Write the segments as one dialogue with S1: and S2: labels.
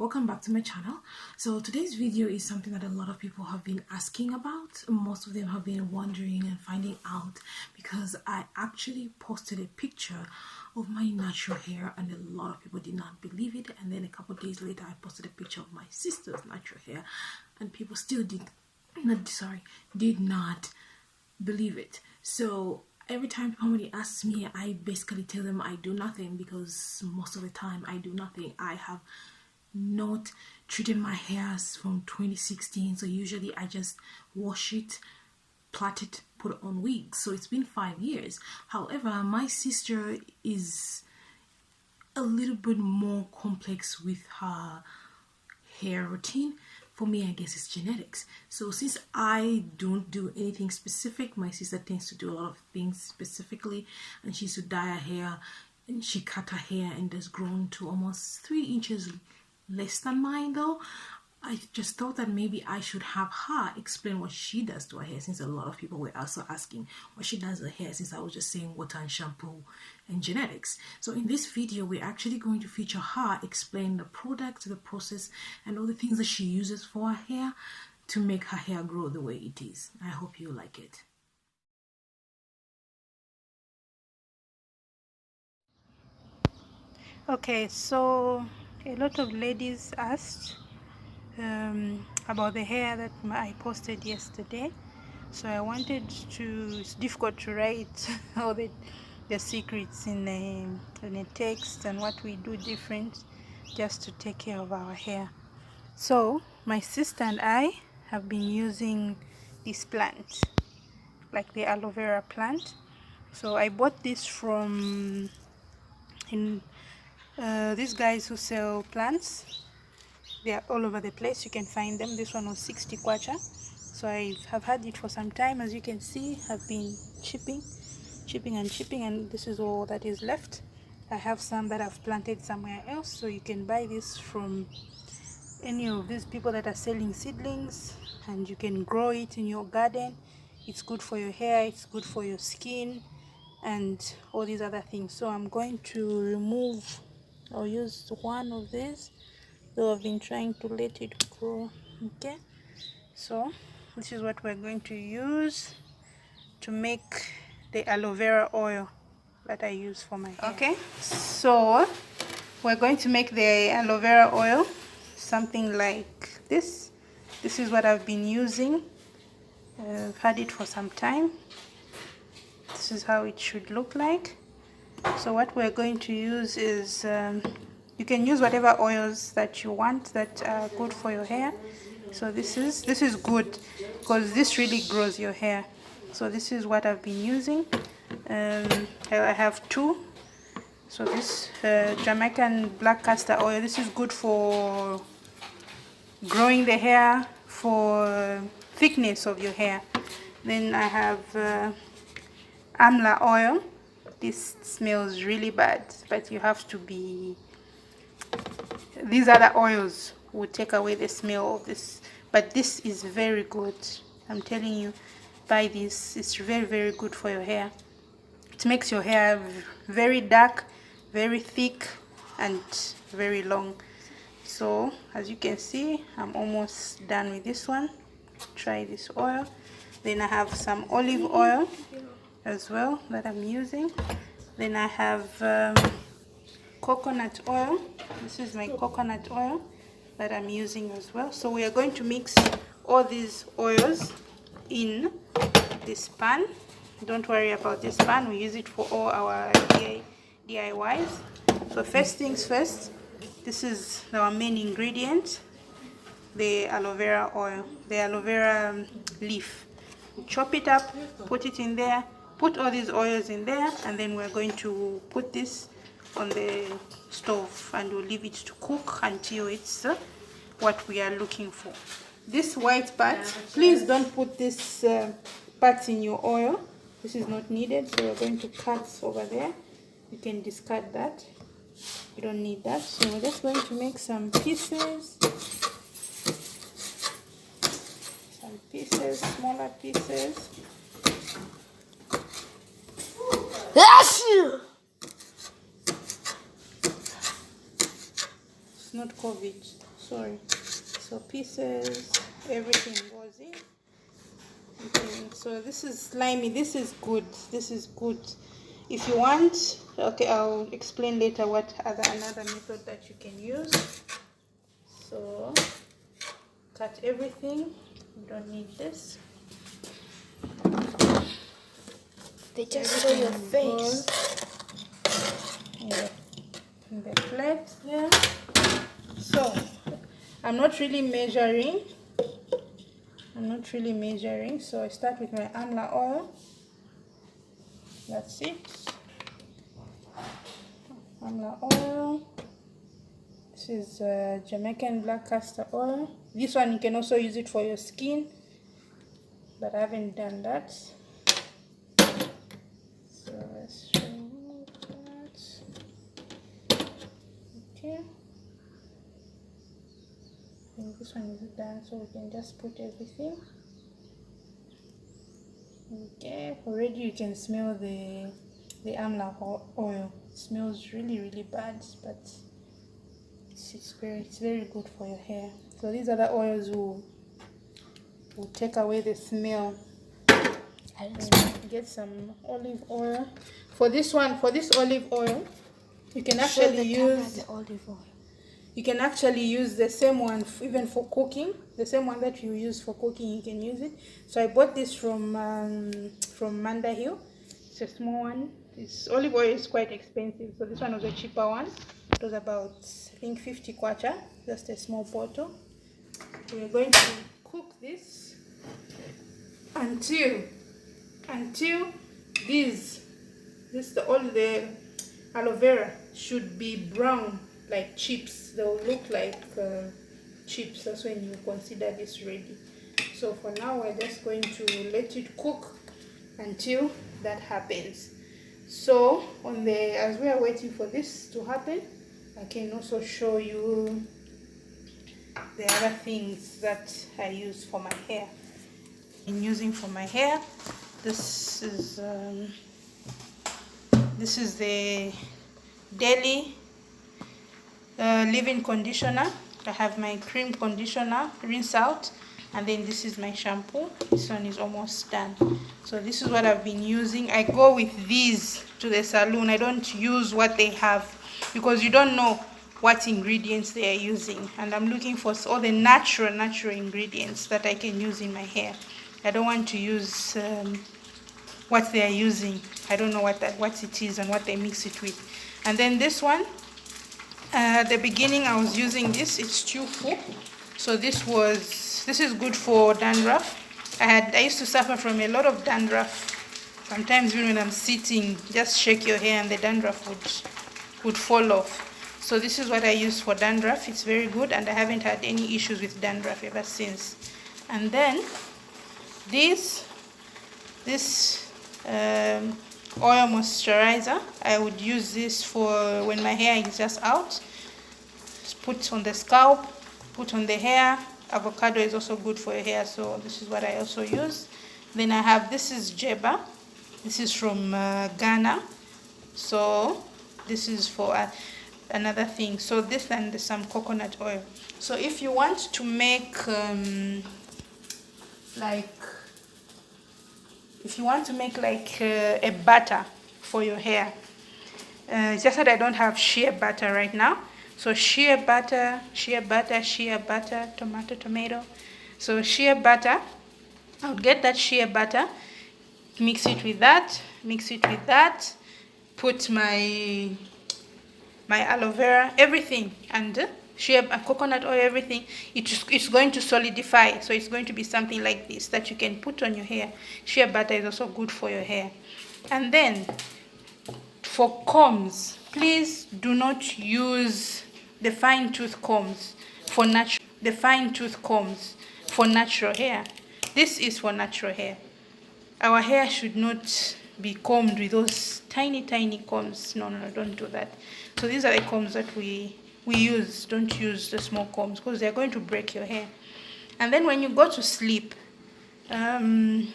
S1: welcome back to my channel. So today's video is something that a lot of people have been asking about. Most of them have been wondering and finding out because I actually posted a picture of my natural hair and a lot of people did not believe it, and then a couple of days later I posted a picture of my sister's natural hair and people still did not believe it. So every time somebody asks me, I basically tell them I do nothing, because most of the time I do nothing. I have not treated my hair from 2016, so usually I just wash it, plait it, put it on wigs. So it's been 5 years. However, my sister is a little bit more complex with her hair routine. For me, I guess it's genetics. So since I don't do anything specific, my sister tends to do a lot of things specifically, and she used to dye her hair and she cut her hair and has grown to almost 3 inches less than mine. Though I just thought that maybe I should have her explain what she does to her hair, since a lot of people were also asking what she does to her hair, since I was just saying water and shampoo and genetics. So in this video, we're actually going to feature her explain the product, the process, and all the things that she uses for her hair to make her hair grow the way it is. I hope you like it.
S2: Okay, so a lot of ladies asked about the hair that I posted yesterday. So I wanted to, it's difficult to write all the secrets in a text and what we do different just to take care of our hair. So my sister and I have been using this plant, like the aloe vera plant. So I bought this from these guys who sell plants. They are all over the place, you can find them. This one was 60 kwacha. So I have had it for some time. As you can see, I've been chipping, and this is all that is left. I have some that I've planted somewhere else, so you can buy this from any of these people that are selling seedlings, and you can grow it in your garden. It's good for your hair, it's good for your skin, and all these other things. So I'm going to remove, I'll use one of these, though I've been trying to let it grow. Okay, so this is what we're going to use to make the aloe vera oil that I use for my hair. Okay, so we're going to make the aloe vera oil, something like this. This is what I've been using. I've had it for some time. This is how it should look like. So what we're going to use is you can use whatever oils that you want that are good for your hair. So this is good because this really grows your hair. So this is what I've been using. I have 2. So this Jamaican black castor oil, this is good for growing the hair, for thickness of your hair. Then I have amla oil. This smells really bad, but you have to be, these other oils will take away the smell of this, but this is very good. I'm telling you, buy this. It's very, very good for your hair. It makes your hair very dark, very thick, and very long. So as you can see, I'm almost done with this one. Try this oil. Then I have some olive oil as well that I'm using. Then I have coconut oil. This is my coconut oil that I'm using as well. So we are going to mix all these oils in this pan. Don't worry about this pan, we use it for all our DIYs. So first things first, this is our main ingredient, the aloe vera oil, the aloe vera leaf. Chop it up, put it in there, put all these oils in there, and then we're going to put this on the stove and we'll leave it to cook until it's what we are looking for. This white part, please don't put this part in your oil. This is not needed, so we're going to cut over there. You can discard that, you don't need that. So we're just going to make some pieces, smaller pieces. pieces, not COVID, sorry. So pieces, everything goes in. Okay, so this is slimy, this is good, this is good. If you want, okay, I'll explain later what another method that you can use. So cut everything, you don't need this.
S1: They just show your face.
S2: In the plate there. So I'm not really measuring, so I start with my amla oil. That's it. Amla oil. This is Jamaican black castor oil. This one you can also use it for your skin, but I haven't done that. So let's remove that. Okay. I think this one is done, so we can just put everything. Okay, already you can smell the amla oil. It smells really bad, but it's very good for your hair. So these other oils will take away the smell. Get some olive oil. For this olive oil, you can actually use
S1: the olive oil.
S2: You can actually use the same one even for cooking. The same one that you use for cooking, you can use it. So I bought this from Manda Hill. It's a small one. This olive oil is quite expensive, so this one was a cheaper one. It was about, I think, 50 kwacha, just a small bottle. We're going to cook this until all the aloe vera should be brown, like chips. They'll look like chips. That's when you consider this ready. So for now, we're just going to let it cook until that happens. So as we are waiting for this to happen, I can also show you the other things that I use for my hair. In using for my hair, this is the Daily leave-in conditioner. I have my cream conditioner, rinse out, and then this is my shampoo. This one is almost done. So this is what I've been using. I go with these to the salon. I don't use what they have, because you don't know what ingredients they are using, and I'm looking for all the natural ingredients that I can use in my hair. I don't want to use what they are using. I don't know what it is and what they mix it with. And then this one, at the beginning I was using this. It's Chufu. So this is good for dandruff. I used to suffer from a lot of dandruff. Sometimes even when I'm sitting, just shake your hair and the dandruff would fall off. So this is what I use for dandruff. It's very good, and I haven't had any issues with dandruff ever since. And then this oil moisturizer, I would use this for when my hair is just out. Just put on the scalp, put on the hair. Avocado is also good for your hair, so this is what I also use. Then I have, this is Jeba. This is from Ghana. So this is for another thing. So this, and some coconut oil. So if you want to make a butter for your hair, just that I don't have shea butter right now. So shea butter, tomato. So shea butter, I would get that shea butter, mix it with that, put my aloe vera, everything, and shea and coconut oil, everything. It's going to solidify, so it's going to be something like this that you can put on your hair. Shea butter is also good for your hair. And then for combs, please do not use the fine tooth combs for natural hair. This is for natural hair. Our hair should not be combed with those tiny combs. No, don't do that. So these are the combs that we use. Don't use the small combs, because they're going to break your hair. And then when you go to sleep, don't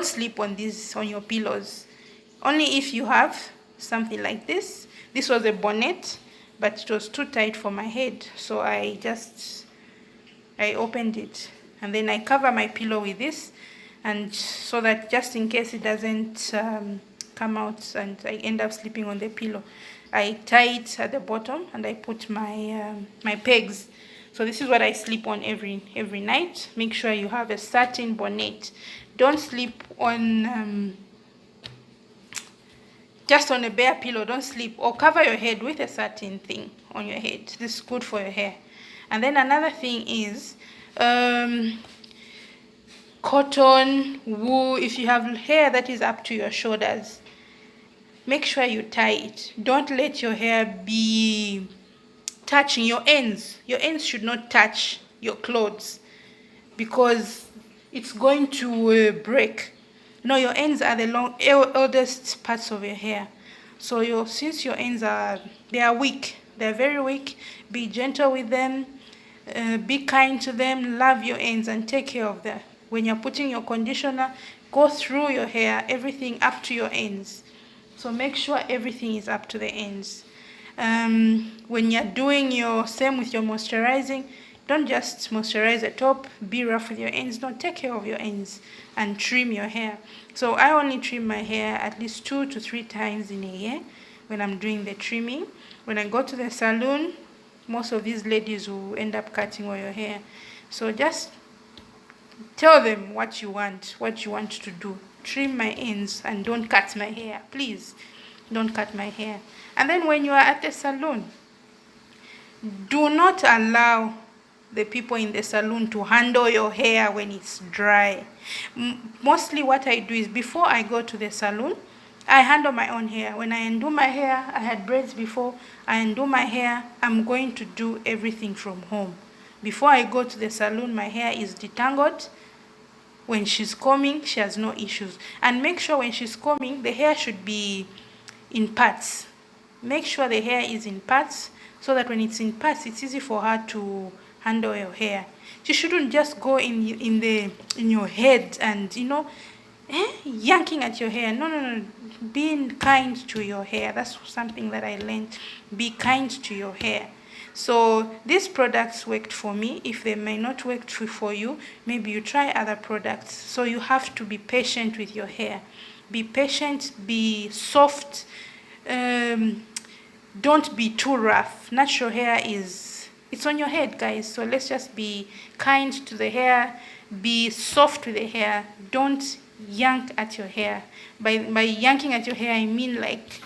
S2: sleep on your pillows. Only if you have something like this. This was a bonnet but it was too tight for my head, so I opened it, and then I cover my pillow with this, and so that just in case it doesn't come out and I end up sleeping on the pillow, I tie it at the bottom and I put my my pegs. So this is what I sleep on every night. Make sure you have a satin bonnet. Don't sleep on just on a bare pillow. Don't sleep, or cover your head with a satin thing on your head. This is good for your hair. And then another thing is cotton, wool. If you have hair that is up to your shoulders, make sure you tie it. Don't let your hair be touching your ends. Your ends should not touch your clothes, because it's going to break. No, your ends are the oldest parts of your hair. So since your ends are weak, they're very weak, be gentle with them, be kind to them, love your ends and take care of them. When you're putting your conditioner, go through your hair, everything up to your ends. So make sure everything is up to the ends. When you're doing your same with your moisturizing, don't just moisturize the top, be rough with your ends. Don't take care of your ends and trim your hair. So I only trim my hair at least 2 to 3 times in a year when I'm doing the trimming. When I go to the salon, most of these ladies will end up cutting all your hair. So just tell them what you want to do. Trim my ends and don't cut my hair. Please, don't cut my hair. And then when you are at the salon, do not allow the people in the salon to handle your hair when it's dry. Mostly what I do is, before I go to the salon, I handle my own hair. When I undo my hair, I had braids before, I undo my hair, I'm going to do everything from home. Before I go to the salon, my hair is detangled. When she's combing, she has no issues. And make sure when she's combing, the hair should be in parts. Make sure the hair is in parts, so that when it's in parts, it's easy for her to handle your hair. She shouldn't just go in your head and yanking at your hair. No. Being kind to your hair. That's something that I learned. Be kind to your hair. So these products worked for me. If they may not work for you, maybe you try other products. So you have to be patient with your hair. Be patient, be soft. Don't be too rough. Natural hair it's on your head, guys. So let's just be kind to the hair. Be soft with the hair. Don't yank at your hair. By yanking at your hair, I mean like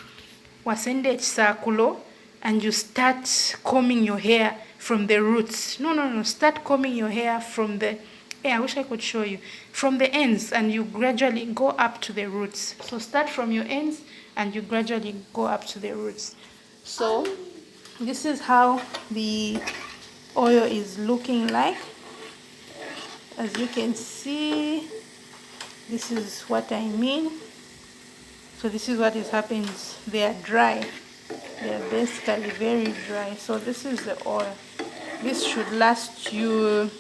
S2: wasende chisakulo, and you start combing your hair from the roots. No. Start combing your hair from the I wish I could show you. From the ends, and you gradually go up to the roots. So start from your ends and you gradually go up to the roots. So this is how the oil is looking like. As you can see, this is what I mean. So this is what is happening. They are dry. They are basically very dry. So this is the oil. This should last you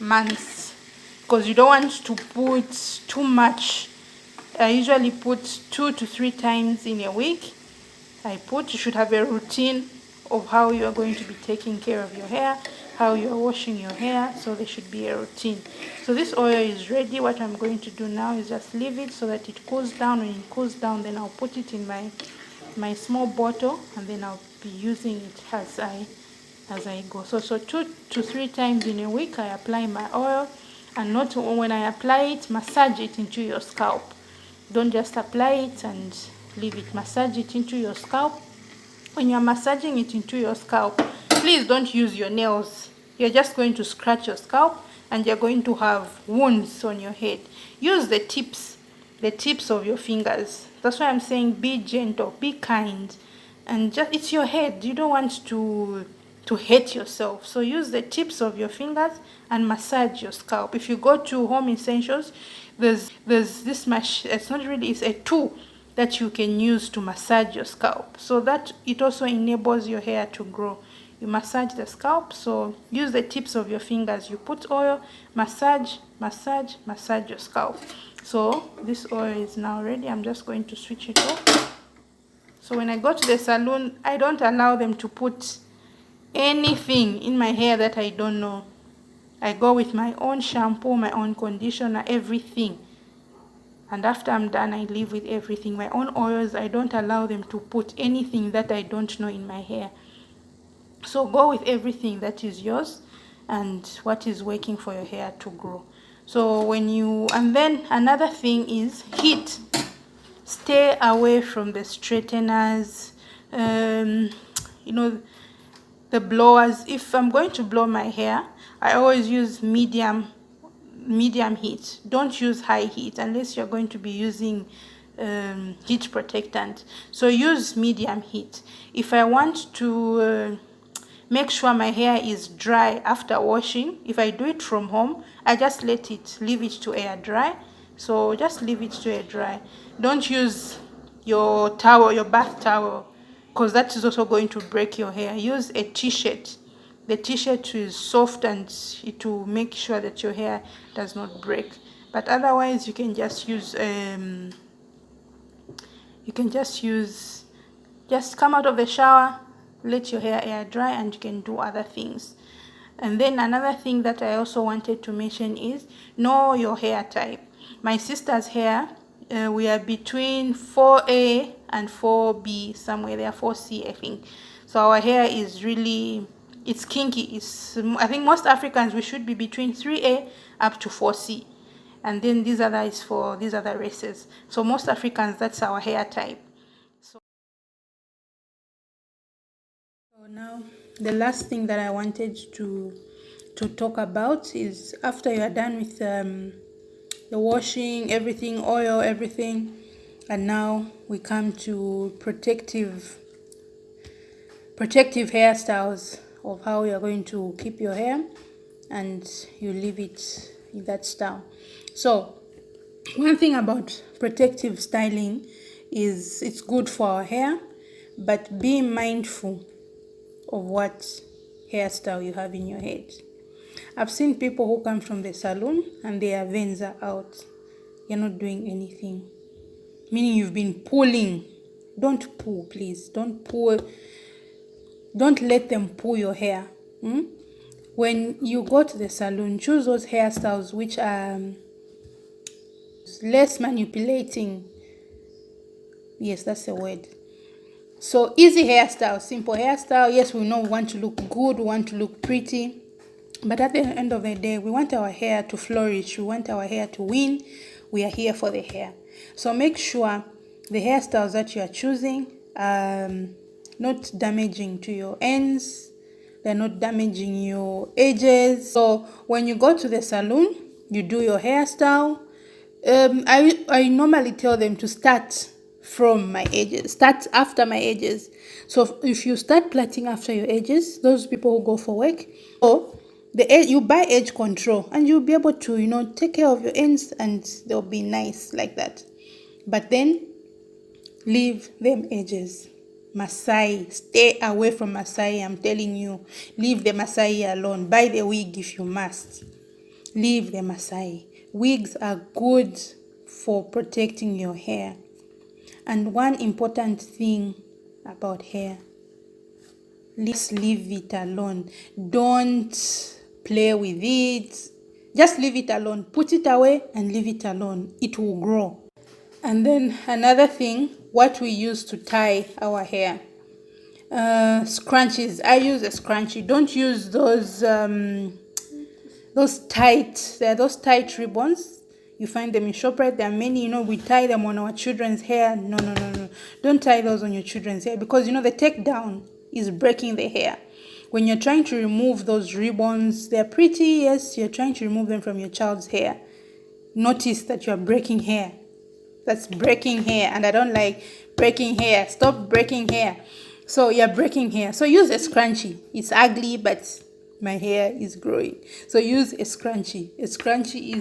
S2: months, because you don't want to put too much. I usually put 2 to 3 times in a week. You should have a routine of how you are going to be taking care of your hair, how you are washing your hair. So there should be a routine. So this oil is ready. What I'm going to do now is just leave it so that it cools down. When it cools down, then I'll put it in my small bottle, and then I'll be using it as I go. So 2 to 3 times in a week I apply my oil, and not when I apply it, massage it into your scalp. Don't just apply it and leave it. Massage it into your scalp. When you're massaging it into your scalp, please don't use your nails. You're just going to scratch your scalp and you're going to have wounds on your head. Use the tips of your fingers. That's why I'm saying be gentle, be kind, and just, it's your head. You don't want to hate yourself. So use the tips of your fingers and massage your scalp. If you go to Home Essentials, there's this machine. It's a tool that you can use to massage your scalp, so that it also enables your hair to grow. You massage the scalp. So use the tips of your fingers. You put oil, massage your scalp. So this oil is now ready. I'm just going to switch it off. So So when I go to the salon, I don't allow them to put anything in my hair that I don't know. I go with my own shampoo, my own conditioner, everything. And after I'm done, I leave with everything. My own oils, I don't allow them to put anything that I don't know in my hair. So go with everything that is yours and what is working for your hair to grow. So when you, and then another thing is heat. Stay away from the straighteners, you know, the blowers. If I'm going to blow my hair, I always use medium heat. Don't use high heat unless you're going to be using heat protectant. So use medium heat. If I want to make sure my hair is dry after washing, if I do it from home, I just leave it to air dry. So just leave it to air dry. Don't use your towel, your bath towel, because that is also going to break your hair. Use a t-shirt. The t-shirt is soft and it will make sure that your hair does not break. But otherwise you can just use just come out of the shower, let your hair air dry, and you can do other things. And then another thing that I also wanted to mention is know your hair type. My sister's hair, we are between 4A and 4B, somewhere there, 4C I think. So our hair is really, it's kinky. I think most Africans, we should be between 3A up to 4C. And then these other is for these other races. So most Africans, that's our hair type. So now the last thing that I wanted to talk about is after you are done with the washing, everything, oil, everything, and now we come to protective hairstyles of how you are going to keep your hair and you leave it in that style. So one thing about protective styling is it's good for our hair, but be mindful of what hairstyle you have in your head. I've seen people who come from the salon and their veins are out. You're not doing anything. Meaning you've been pulling. Don't pull, please. Don't pull. Don't let them pull your hair. When you go to the salon, choose those hairstyles which are less manipulating. Yes, that's the word. So easy hairstyle, simple hairstyle. Yes, we know we want to look good, we want to look pretty. But at the end of the day, we want our hair to flourish. We want our hair to win. We are here for the hair. So make sure the hairstyles that you are choosing are not damaging to your ends. They're not damaging your edges. So when you go to the salon, you do your hairstyle. I normally tell them to start from my edges, start after my edges. So if you start plaiting after your edges, those people who go for work, or you buy edge control and you'll be able to take care of your ends and they'll be nice like that. But then leave them edges. Masai, stay away from Masai. I'm telling you, leave the Masai alone. Buy the wig if you must. Leave the Masai. Wigs are good for protecting your hair. And one important thing about hair, just leave it alone. Don't play with it. Just leave it alone. Put it away and leave it alone. It will grow. And then another thing, what we use to tie our hair. Scrunchies. I use a scrunchie. Don't use those tight ribbons. You find them in ShopRite. There are many, we tie them on our children's hair. No. Don't tie those on your children's hair because, the takedown is breaking the hair. When you're trying to remove those ribbons, they're pretty, yes, you're trying to remove them from your child's hair. Notice that you're breaking hair. That's breaking hair, and I don't like breaking hair. Stop breaking hair. So you're breaking hair. So use a scrunchie. It's ugly, but my hair is growing. So use a scrunchie. A scrunchie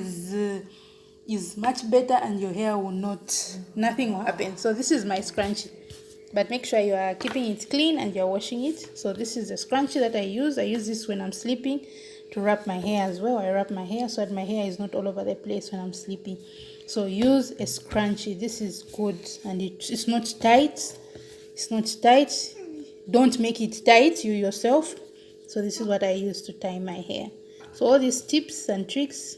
S2: is much better and your hair will nothing will happen. So this is my scrunchie. But make sure you are keeping it clean and you're washing it. So this is the scrunchie that I use. I use this when I'm sleeping to wrap my hair as well. I wrap my hair so that my hair is not all over the place when I'm sleeping. So use a scrunchie. This is good and it's not tight. It's not tight. Don't make it tight you yourself. So this is what I use to tie my hair. So all these tips and tricks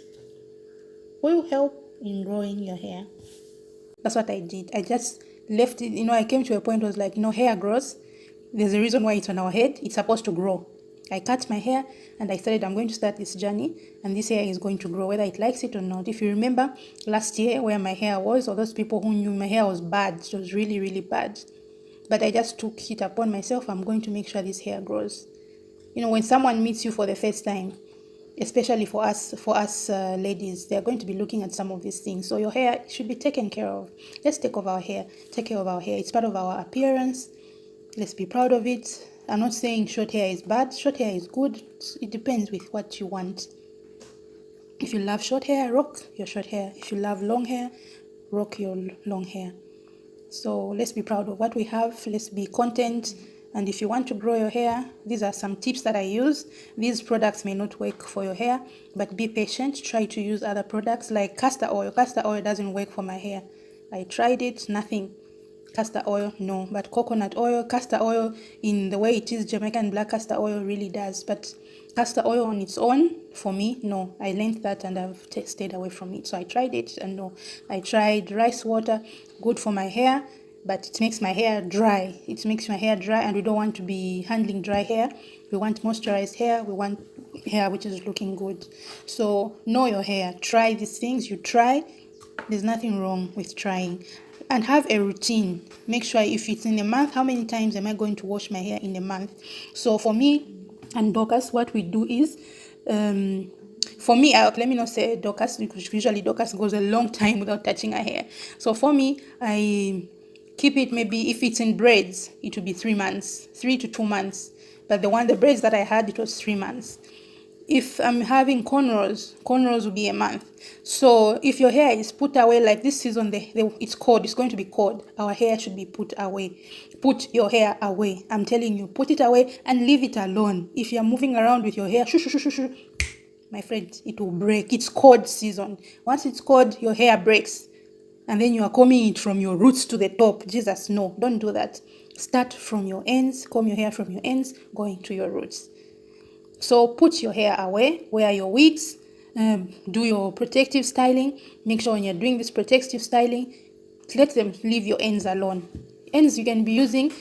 S2: will help in growing your hair. That's what I did. I just left it, I came to a point where it was like, hair grows. There's a reason why it's on our head. It's supposed to grow. I cut my hair and I started, I'm going to start this journey and this hair is going to grow, whether it likes it or not. If you remember last year where my hair was, or those people who knew my hair was bad, it was really, really bad. But I just took it upon myself. I'm going to make sure this hair grows. When someone meets you for the first time, especially for us ladies, they're going to be looking at some of these things. So your hair should be taken care of. Let's take care of our hair. It's part of our appearance. Let's be proud of it. I'm not saying short hair is bad. Short hair is good. It depends with what you want. If you love short hair, rock your short hair. If you love long hair, rock your long hair. So let's be proud of what we have. Let's be content. And if you want to grow your hair, these are some tips that I use. These products may not work for your hair, but be patient. Try to use other products like castor oil. Castor oil doesn't work for my hair. I tried it, nothing. Castor oil, no. But coconut oil, castor oil, in the way it is, Jamaican black castor oil really does. But castor oil on its own, for me, no. I learned that and I've stayed away from it. So I tried it and no. I tried rice water, good for my hair, but it makes my hair dry. And we don't want to be handling dry hair. We want moisturized hair. We want hair which is looking good. So know your hair. Try these things. You try. There's nothing wrong with trying. And have a routine. Make sure if it's in a month, how many times am I going to wash my hair in a month? So for me and Dorcas, what we do is, for me, let me not say Dorcas, because usually Dorcas goes a long time without touching her hair. So for me, I keep it, maybe if it's in braids, it will be 3 months, 3 to 2 months. But the braids that I had, it was 3 months. If I'm having cornrows will be a month. So if your hair is put away, like this season, it's cold, it's going to be cold. Our hair should be put away. Put your hair away. I'm telling you, put it away and leave it alone. If you're moving around with your hair, my friend, it will break. It's cold season. Once it's cold, your hair breaks. And then you are combing it from your roots to the top. Jesus, no, don't do that. Start from your ends, comb your hair from your ends, going to your roots. So put your hair away, wear your wigs, do your protective styling. Make sure when you're doing this protective styling, let them leave your ends alone. Ends you can be using,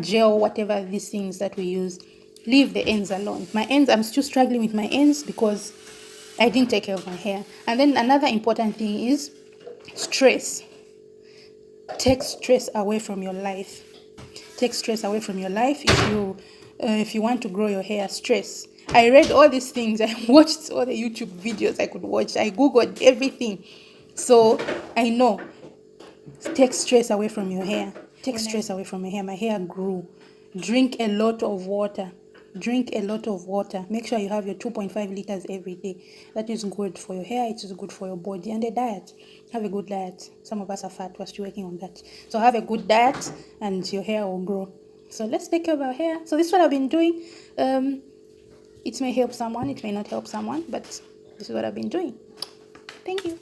S2: gel, whatever these things that we use. Leave the ends alone. My ends, I'm still struggling with my ends because I didn't take care of my hair. And then another important thing is stress. Take stress away from your life. Take stress away from your life if you want to grow your hair. Stress. I read all these things. I watched all the YouTube videos I could watch. I googled everything. So I know. Take stress away from your hair. Take stress away from your hair. My hair grew. Drink a lot of water. Make sure you have your 2.5 liters every day. That is good for your hair. It is good for your body. And a diet. Have a good diet. Some of us are fat. We're still working on that. So have a good diet and your hair will grow. So let's take care of our hair. So this is what I've been doing. It may help someone. It may not help someone. But this is what I've been doing. Thank you.